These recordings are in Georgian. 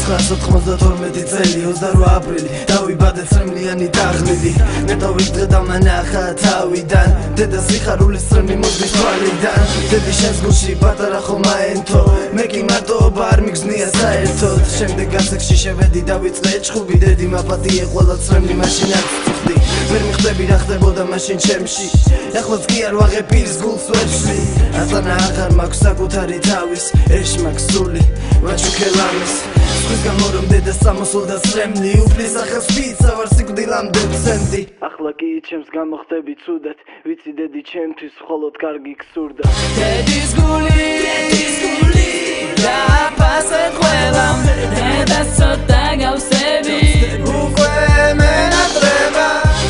1992 წელი 28 აპრილი დავიბადე წრემლიანი დაღლილი ნეტო ვიდღე და მანახა თავიდან დედა სიხარულის წრემლი მოდის თვალიდან დედი შენს გულში პატარა ხომა ენთო მე კი მარტოობა არ მიგზნია საერთოდ შემდეგ გასაგში შევედი დავიწყე ჭხუბი დედი მაპატიე ყველა წრემლი მაშინ არ ვწუხდი ვერ მიხდები რა ხდებოდა მაშინ ჩემში ახლაც კი არ ვაღებ პირს გულს ვერ ვშლი აწანა აღარ მაქვს საკუთარი თავის ეშ მაქვს სული ვაჩუქელამის სხვის გამო რომ დედა სამოსულდა წრემლი უფლის ახალს პიცა ვარ სიკვდილამდე ვცემდი ახლა კი ჩემს გამოხდები ცუდად ვიცი დედი ჩემთვის მხოლოდ კარგი გსურდა დედის გული დააფასე ყველამ დედა ცოტა გავსები უკვე მენატრება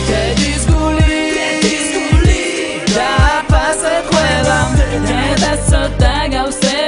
დედის გული დააფასე ყველამ დედა ცოტა გავსები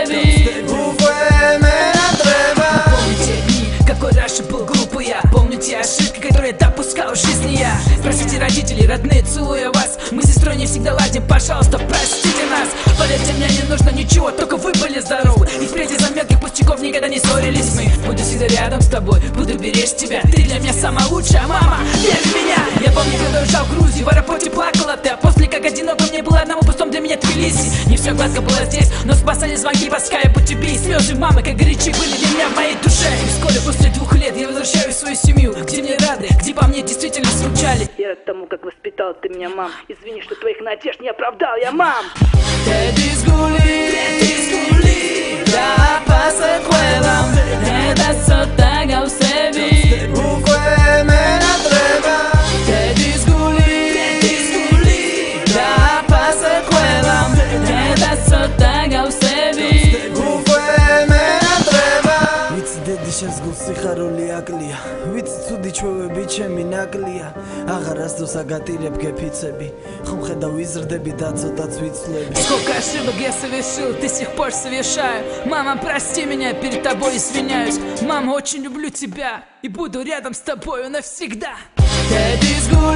Помню те ошибки, которые я допускал в жизни я Простите, родители, родные, целую вас Мы с сестрой не всегда ладим, пожалуйста, простите нас Поверьте, мне не нужно ничего, только вы были здоровы И впредь из-за мелких пустяков никогда не ссорились мы Буду всегда рядом с тобой, буду беречь тебя Ты для меня самая лучшая мама, верь в меня Я помню, когда уезжал в Грузию, в аэропорте плакала ты А после как одиноко мне было одному пустом для меня Тбилиси Не все гладко было здесь, но спасали звонки по скайпу тебе И слезы мамы, как горячие были для меня в моей душе И вскоре после 2 лет я возвращаюсь в свою семью Где мне рады, где по мне действительно скучали Я рад тому, как воспитала ты меня, мам Извини, что твоих надежд не оправдал я, мам Дедис гули, დააფასე ყველამ დედა ცოტა გავსები უკვე მენატრება დედის გული დააფასე ყველამ დედა ცოტა გავსები უკვე მენატრება ვიცი დედი შენს გულს სიხარული აკლია ვიცი ცუდი ჩვევები ჩემი ნაკლია აღარას დროს აგატირებ გეფიცები ხომ ხედავ იზრდები და ცოტაც ვიცვლები Сколько ошибок я совершил, до сих пор совершаю Мама, прости меня, перед тобой извиняюсь Мама, очень люблю тебя И буду рядом с тобою навсегда Дедис гули